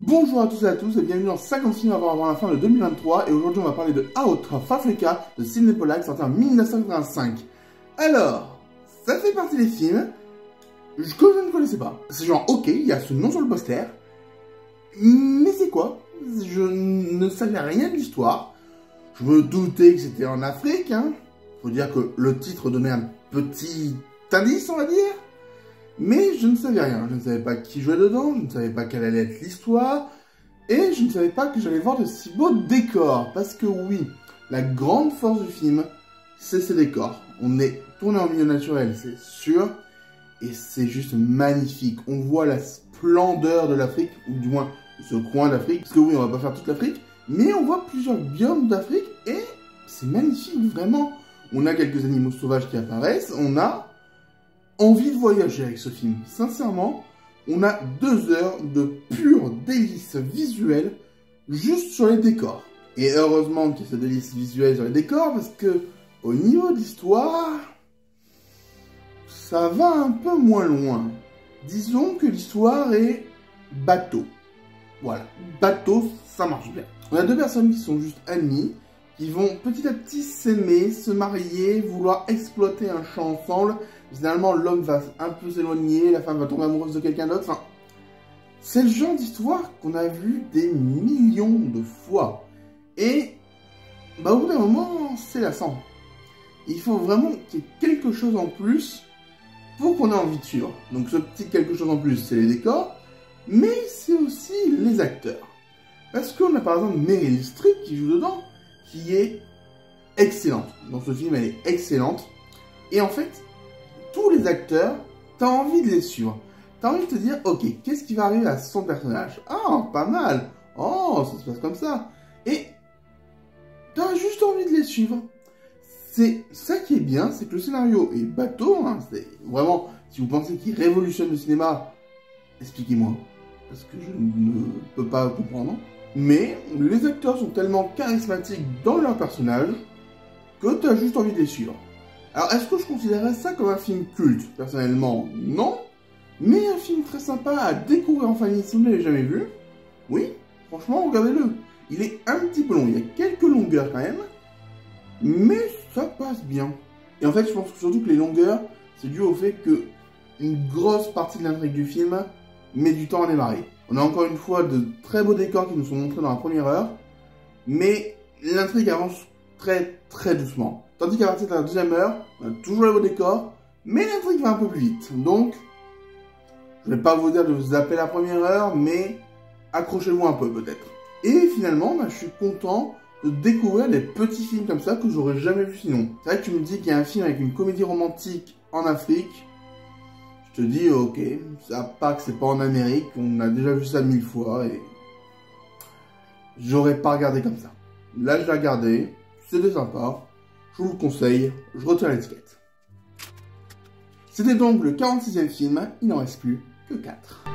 Bonjour à tous et bienvenue dans 50 films avant la fin de 2023 et aujourd'hui on va parler de Out of Africa de Sydney Pollack sorti en 1985. Alors, ça fait partie des films que je ne connaissais pas. C'est genre ok, il y a ce nom sur le poster, mais c'est quoi? Je ne savais rien de l'histoire. Je me doutais que c'était en Afrique, hein. Faut dire que le titre donnait un petit indice, on va dire. Mais je ne savais rien, je ne savais pas qui jouait dedans, je ne savais pas quelle allait être l'histoire, et je ne savais pas que j'allais voir de si beaux décors, parce que oui, la grande force du film, c'est ses décors. On est tourné en milieu naturel, c'est sûr, et c'est juste magnifique. On voit la splendeur de l'Afrique, ou du moins ce coin d'Afrique, parce que oui, on va pas faire toute l'Afrique, mais on voit plusieurs biomes d'Afrique, et c'est magnifique, vraiment. On a quelques animaux sauvages qui apparaissent, on a envie de voyager avec ce film. Sincèrement, on a 2 heures de pur délice visuel juste sur les décors. Et heureusement qu'il y a ce délice visuel sur les décors parce que au niveau de l'histoire, ça va un peu moins loin. Disons que l'histoire est bateau. Voilà, bateau, ça marche bien. On a 2 personnes qui sont juste amies, qui vont petit à petit s'aimer, se marier, vouloir exploiter un champ ensemble. Finalement, l'homme va un peu s'éloigner, la femme va tomber amoureuse de quelqu'un d'autre. Enfin, c'est le genre d'histoire qu'on a vu des millions de fois. Et, bah, au bout d'un moment, c'est lassant. Il faut vraiment qu'il y ait quelque chose en plus pour qu'on ait envie de suivre. Donc, ce petit quelque chose en plus, c'est les décors, mais c'est aussi les acteurs. Parce qu'on a par exemple Meryl Streep qui joue dedans, qui est excellente. Dans ce film, elle est excellente. Et en fait, tous les acteurs, t'as envie de les suivre. T'as envie de te dire, ok, qu'est-ce qui va arriver à son personnage? Ah, pas mal. Oh, ça se passe comme ça. Et t'as juste envie de les suivre. C'est ça qui est bien, c'est que le scénario est bateau. Hein, c'est vraiment, si vous pensez qu'il révolutionne le cinéma, expliquez-moi. Parce que je ne peux pas comprendre. Mais les acteurs sont tellement charismatiques dans leur personnage que t'as juste envie de les suivre. Alors, est-ce que je considérerais ça comme un film culte? Personnellement, non. Mais un film très sympa à découvrir en famille si vous ne l'avez jamais vu. Oui, franchement, regardez-le. Il est un petit peu long, il y a quelques longueurs quand même. Mais ça passe bien. Et en fait, je pense surtout que les longueurs, c'est dû au fait que une grosse partie de l'intrigue du film met du temps à démarrer. On a encore une fois de très beaux décors qui nous sont montrés dans la première heure. Mais l'intrigue avance très très doucement. Tandis qu'à partir de la deuxième heure, on a toujours les beaux décors, mais l'intrigue va un peu plus vite. Donc, je vais pas vous dire de vous zapper la première heure, mais accrochez-vous un peu peut-être. Et finalement, je suis content de découvrir des petits films comme ça que j'aurais jamais vu sinon. C'est vrai que tu me dis qu'il y a un film avec une comédie romantique en Afrique. Je te dis, ok, à part que c'est pas en Amérique, on a déjà vu ça 1000 fois et j'aurais pas regardé comme ça. Là, je l'ai regardé, c'était sympa. Je vous le conseille, je retire l'étiquette. C'était donc le 46e film, il n'en reste plus que 4.